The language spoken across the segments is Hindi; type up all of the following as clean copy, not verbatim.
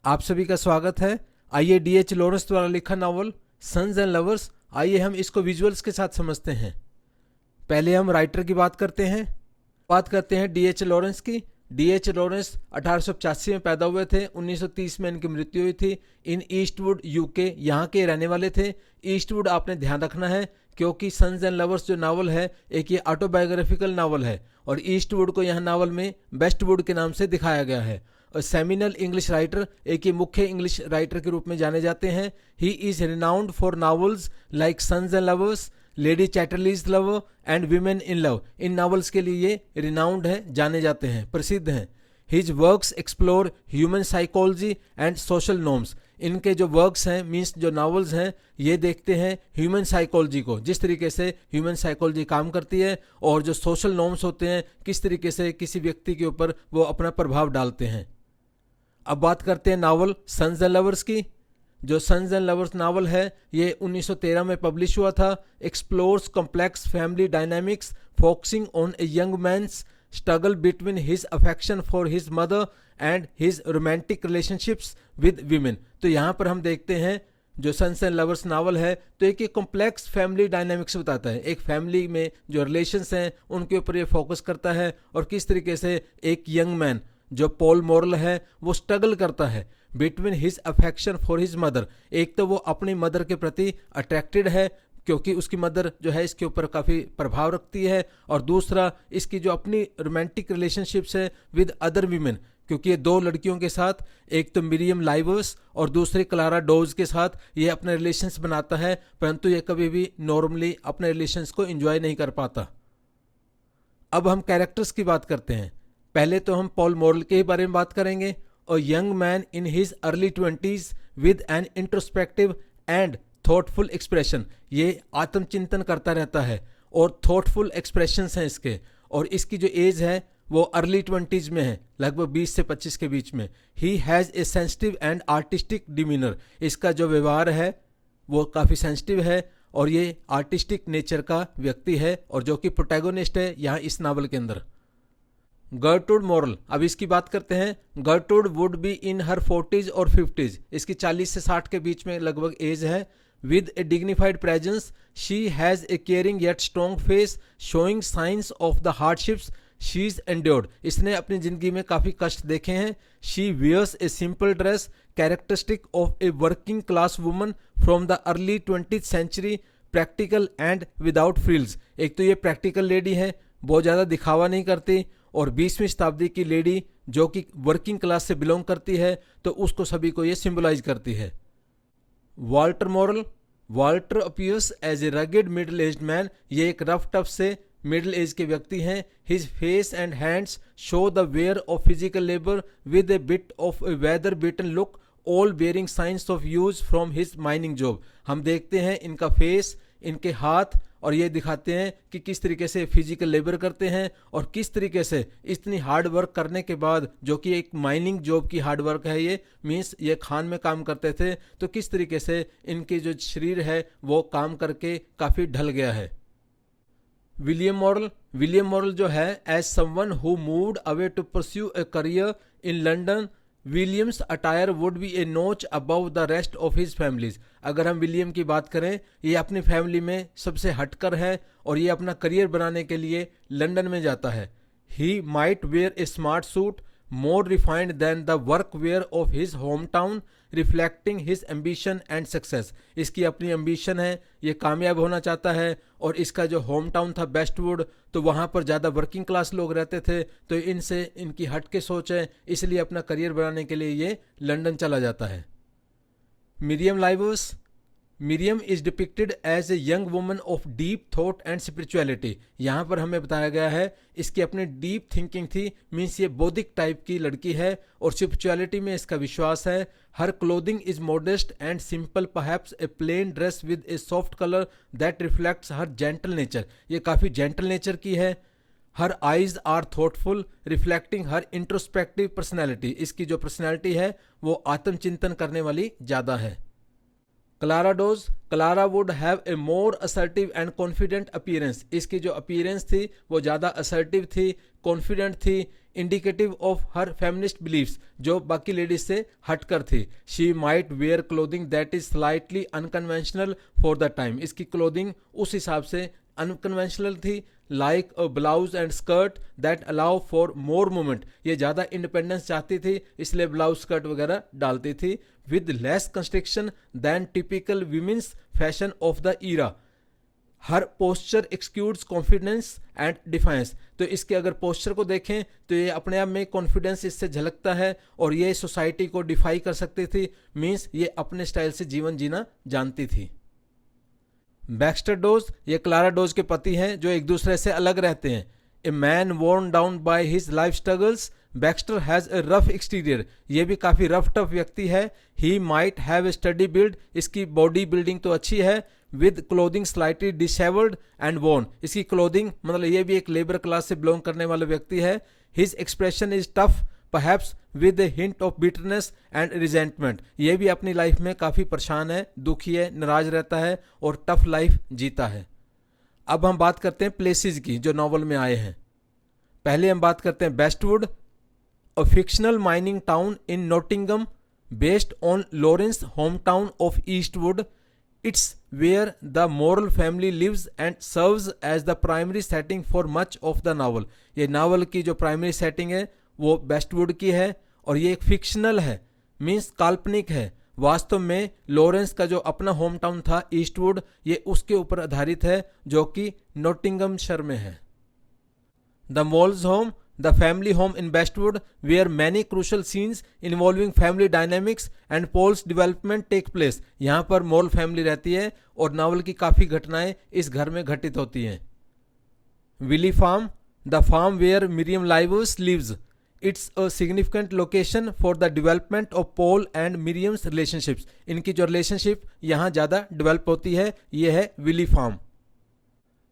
आप सभी का स्वागत है। आइए डीएच लॉरेंस द्वारा लिखा नावल सन्स एंड लवर्स, आइए हम इसको विजुअल्स के साथ समझते हैं। पहले हम राइटर की बात करते हैं डीएच लॉरेंस की। डीएच लॉरेंस 1885 में पैदा हुए थे। 1930 में इनकी मृत्यु हुई थी। इन ईस्टवुड यूके यहाँ के रहने वाले थे। ईस्टवुड आपने ध्यान रखना है क्योंकि सन्स एंड लवर्स जो नावल है एक ये ऑटोबायोग्राफिकल नावल है और ईस्टवुड को यहाँ नावल में वेस्टवुड के नाम से दिखाया गया है। और सेमिनल इंग्लिश राइटर, एक ये मुख्य इंग्लिश राइटर के रूप में जाने जाते हैं। He is renowned for novels like Sons and Lovers, Lady Chatterley's Love and Women in Love. इन नावल्स के लिए ये रिनाउंड है, जाने जाते हैं, प्रसिद्ध हैं। His works explore human psychology and social norms. इनके जो वर्क्स हैं मीन्स जो नावल्स हैं ये देखते हैं ह्यूमन साइकोलॉजी को, जिस तरीके से ह्यूमन साइकोलॉजी काम करती है और जो सोशल नॉर्म्स होते हैं किस तरीके से किसी व्यक्ति के ऊपर वो अपना प्रभाव डालते हैं। अब बात करते हैं नावल सन्स एंड लवर्स की। जो सन्स एंड लवर्स नावल है ये 1913 में पब्लिश हुआ था। Explores complex family dynamics focusing on a young man's struggle between his affection for his mother and his romantic relationships with women. तो यहाँ पर हम देखते हैं जो सन्स एंड लवर्स नावल है तो एक कॉम्प्लेक्स फैमिली डायनामिक्स बताता है। एक फैमिली में जो रिलेशंस हैं उनके ऊपर ये फोकस करता है और किस तरीके से एक यंग मैन जो पॉल मॉरल है वो स्ट्रगल करता है between his affection for his mother. एक तो वो अपनी मदर के प्रति अट्रैक्टेड है क्योंकि उसकी मदर जो है इसके ऊपर काफ़ी प्रभाव रखती है, और दूसरा इसकी जो अपनी रोमांटिक रिलेशनशिप्स है विद अदर वीमेन, क्योंकि ये दो लड़कियों के साथ, एक तो मिरियम लाइवर्स और दूसरी क्लारा डोज के साथ ये अपने रिलेशंस बनाता है, परंतु ये कभी भी नॉर्मली अपने रिलेशंस को एंजॉय नहीं कर पाता। अब हम कैरेक्टर्स की बात करते हैं। पहले तो हम पॉल मॉरल के बारे में बात करेंगे। और young man in his early 20s with an introspective and thoughtful expression. ये आत्मचिंतन करता रहता है और थॉटफुल एक्सप्रेशंस हैं इसके, और इसकी जो एज है वो अर्ली 20s में है, लगभग 20 से 25 के बीच में। He has a sensitive and artistic demeanour. इसका जो व्यवहार है वो काफ़ी सेंसिटिव है और ये आर्टिस्टिक नेचर का व्यक्ति है, और जो कि प्रोटैगोनिस्ट है यहाँ इस नावल के अंदर। गर्टरूड मॉरल, अब इसकी बात करते हैं। Gertrude would be in her 40s और 50s। इसकी 40 से 60 के बीच में लगभग एज है। With a dignified presence she has a caring yet strong face showing signs of the hardships she is endured. इसने अपनी जिंदगी में काफ़ी कष्ट देखे हैं। She wears a simple dress characteristic of a working class woman from the early 20th century, practical and without frills. एक तो ये प्रैक्टिकल लेडी है, बहुत ज़्यादा दिखावा नहीं करती, और 20वीं शताब्दी की लेडी जो कि वर्किंग क्लास से बिलोंग करती है तो उसको सभी को ये सिंबलाइज करती है। Walter Morel, Walter appears as a rugged middle aged man. ये एक रफ टफ से मिडिल एज के व्यक्ति हैं। His face and hands show the wear of physical labour with a bit of a weather beaten look, all bearing signs of use from his mining job. हम देखते हैं इनका फेस, इनके हाथ, और ये दिखाते हैं कि किस तरीके से फिजिकल लेबर करते हैं और किस तरीके से इतनी हार्ड वर्क करने के बाद, जो कि एक माइनिंग जॉब की हार्ड वर्क है, ये मीन्स ये खान में काम करते थे, तो किस तरीके से इनके जो शरीर है वो काम करके काफ़ी ढल गया है। विलियम मॉरल, विलियम मॉरल जो है as someone who moved away to pursue a career in London, William's attire would be a notch above the rest of his families. अगर हम विलियम की बात करें, ये अपनी फैमिली में सबसे हटकर है और ये अपना करियर बनाने के लिए लंदन में जाता है। He might wear a smart suit more refined than the work wear of his home town, reflecting his ambition and success. इसकी अपनी एम्बिशन है, ये कामयाब होना चाहता है, और इसका जो होम टाउन था वेस्टवुड, तो वहाँ पर ज़्यादा वर्किंग क्लास लोग रहते थे, तो इनसे इनकी हट के सोच है, इसलिए अपना करियर बनाने के लिए ये लंदन चला जाता है। Miriam Leivers, Miriam is depicted as a young woman of deep thought and spirituality. यहाँ पर हमें बताया गया है इसकी अपनी डीप थिंकिंग थी, मीन्स ये बौद्धिक टाइप की लड़की है और स्पिरिचुअलिटी में इसका विश्वास है। Her clothing is modest and simple, perhaps a plain dress with a soft colour that reflects her gentle nature. ये काफ़ी जेंटल नेचर की है। Her eyes are thoughtful reflecting her introspective personality. इसकी जो पर्सनैलिटी है वो आत्मचिंतन करने वाली ज़्यादा है। Clara dose, Clara would have a more assertive and confident appearance. इसकी जो अपीयरेंस थी वो ज़्यादा असर्टिव थी, कॉन्फिडेंट थी, indicative of her feminist believes, जो बाकी लेडीज से हटकर थी। She might wear clothing that is slightly unconventional for the time, इसकी क्लोथिंग उस हिसाब से अनकन्वेंशनल थी। Like a blouse and skirt that allow for more movement, ये ज़्यादा इंडिपेंडेंस चाहती थी इसलिए ब्लाउज स्कर्ट वगैरह डालती थी। With less constriction than typical women's fashion of the era, her posture exudes confidence and defiance, तो इसके अगर पोस्चर को देखें तो ये अपने आप में कॉन्फिडेंस इससे झलकता है और ये सोसाइटी को डिफाई कर सकती थी, मीन्स ये अपने स्टाइल से जीवन जीना जानती थी। बैक्स्टर डोज, ये क्लारा डोज के पति हैं जो एक दूसरे से अलग रहते हैं। A man worn down by his life struggles, Baxter has a rough exterior, ये भी काफ़ी रफ टफ व्यक्ति है। He might have a study build, इसकी बॉडी बिल्डिंग तो अच्छी है। With clothing slightly disabled and वोन, इसकी क्लोथिंग मतलब ये भी एक लेबर क्लास से बिलोंग करने वाला व्यक्ति है। His expression is tough perhaps with a hint of bitterness and resentment, ये भी अपनी लाइफ में काफ़ी परेशान है, दुखी है, नाराज रहता है और टफ लाइफ जीता है। अब हम बात करते हैं प्लेसेस की जो नॉवल में आए हैं। पहले हम बात करते हैं Bestwood, a fictional mining town in Nottingham based on Lawrence home town of Eastwood. It's where the Morrell family lives and serves as the primary setting for much of the novel. ये नावल की जो प्राइमरी सेटिंग है वो बेस्टवुड की है और ये एक फिक्शनल है, मीन्स काल्पनिक है। वास्तव में लॉरेंस का जो अपना होम टाउन था ईस्टवुड, ये उसके ऊपर आधारित है जो कि नॉटिंगमशायर में है। The malls home, the family home in Bestwood, where many crucial scenes involving family dynamics and Paul's development take place. यहाँ पर मॉल फैमिली रहती है और नावल की काफ़ी घटनाएं इस घर में घटित होती हैं। Willey farm, the farm where Miriam Livers lives. It's a significant location for the development of Paul and Miriam's relationships. इनकी जो रिलेशनशिप यहाँ ज़्यादा डेवलप होती है, ये है Willey farm.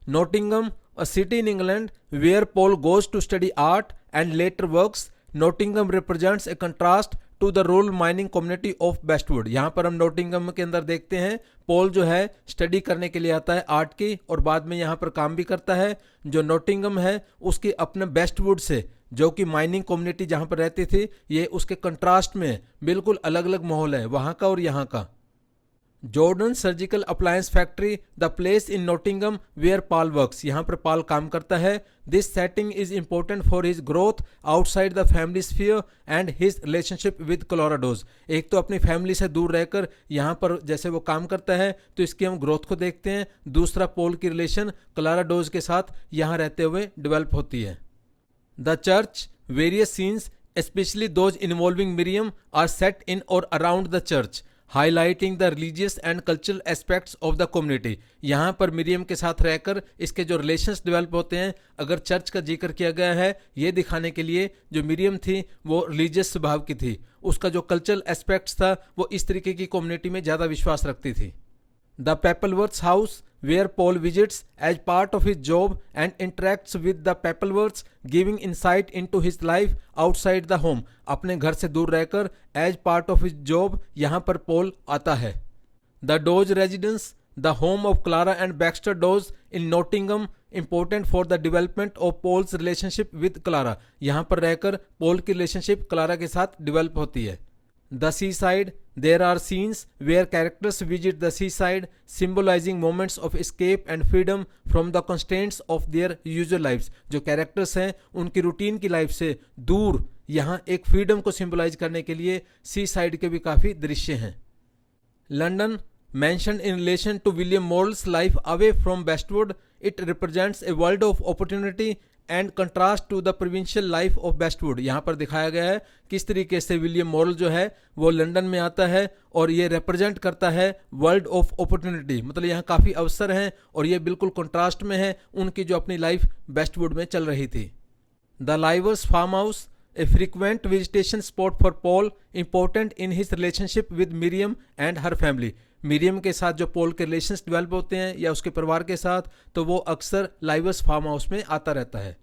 Nottingham, a city in England where Paul goes to study art and later works. Nottingham represents a contrast to the rural mining community of Bestwood. यहाँ पर हम नॉटिंगम के अंदर देखते हैं पॉल जो है स्टडी करने के लिए आता है आर्ट की और बाद में यहाँ पर काम भी करता है। जो नॉटिंगम है उसकी अपने बेस्टवुड से, जो कि माइनिंग कम्युनिटी जहाँ पर रहती थी, ये उसके कंट्रास्ट में बिल्कुल अलग अलग माहौल है वहाँ का और यहाँ का। Jordan surgical appliance factory, the place in Nottingham where Paul works, यहाँ पर पाल काम करता है। This setting is important for his growth outside the family sphere and his relationship with Clara Dawes. एक तो अपनी फैमिली से दूर रहकर यहाँ पर जैसे वो काम करता है तो इसकी हम ग्रोथ को देखते हैं। दूसरा, पोल की रिलेशन क्लारा डोज के साथ यहाँ रहते हुए डेवलप होती है। The church, various scenes especially those involving Miriam are set in or around the church, highlighting the religious and cultural aspects of the community. यहाँ पर मिरियम के साथ रहकर इसके जो रिलेशंस डेवलप होते हैं, अगर चर्च का जिक्र किया गया है ये दिखाने के लिए जो मिरियम थी वो रिलीजियस स्वभाव की थी, उसका जो कल्चरल एस्पेक्ट्स था वो इस तरीके की कम्युनिटी में ज़्यादा विश्वास रखती थी। The Peplworths house where Paul visits as part of his job and interacts with the Papelworths, giving insight into his life outside the home. अपने घर से दूर रहकर as part of his job यहाँ पर पॉल आता है। The Dodge residence, the home of Clara and Baxter Dodge in Nottingham, important for the development of Paul's relationship with Clara. यहाँ पर रहकर पॉल की रिलेशनशिप क्लारा के साथ डेवलप होती है। The seaside, there are scenes where characters visit the seaside, symbolizing moments of escape and freedom from the constraints of their usual lives. जो कैरेक्टर्स हैं उनकी रूटीन की लाइफ से दूर यहाँ एक फ्रीडम को सिंबलाइज करने के लिए सी साइड के भी काफ़ी दृश्य हैं। London, mentioned in relation to William Morrell's life away from Bestwood, it represents a world of opportunity and contrast to the provincial life of Bestwood. यहाँ पर दिखाया गया है किस तरीके से विलियम मॉरल जो है वो लंदन में आता है और ये रिप्रेजेंट करता है वर्ल्ड ऑफ अपॉर्चुनिटी, मतलब यहाँ काफ़ी अवसर हैं और ये बिल्कुल कंट्रास्ट में है उनकी जो अपनी लाइफ बेस्टवुड में चल रही थी। The Leivers farm house, a frequent visitation spot for Paul, important in his relationship with Miriam and her family. Miriam के साथ जो पॉल के रिलेशंस डेवलप होते हैं या उसके परिवार के साथ, तो वो अक्सर लाइवर्स फार्म हाउस में आता रहता है।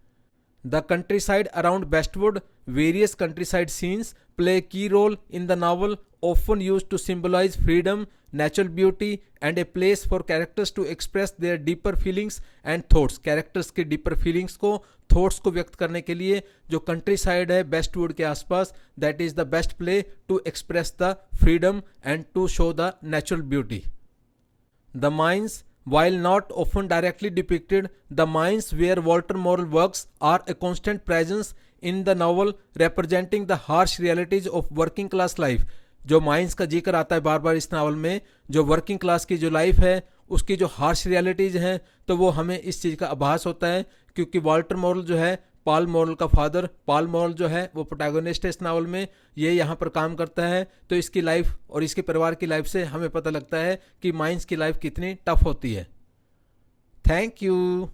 The countryside around Bestwood, various countryside scenes, play a key role in the novel, often used to symbolize freedom, natural beauty, and a place for characters to express their deeper feelings and thoughts. Characters के deeper feelings को, thoughts को व्यक्त करने के लिए जो countryside है Bestwood के आसपास, that is the best place to express the freedom and to show the natural beauty. The mines, while not often directly depicted, the mines where Walter Morrill works are a constant presence in the novel, representing the harsh realities of working class life. जो माइंस का जिक्र आता है बार बार इस नावल में, जो वर्किंग क्लास की जो लाइफ है उसकी जो हार्श रियलिटीज़ हैं, तो वो हमें इस चीज़ का आभास होता है क्योंकि वाल्टर मॉरल जो है पॉल मॉरल का फादर, पॉल मॉरल जो है वो प्रोटैगोनिस्ट है इस नावल में, ये यहाँ पर काम करता है। तो इसकी लाइफ और इसके परिवार की लाइफ से हमें पता लगता है कि माइंस की लाइफ कितनी टफ होती है। Thank you.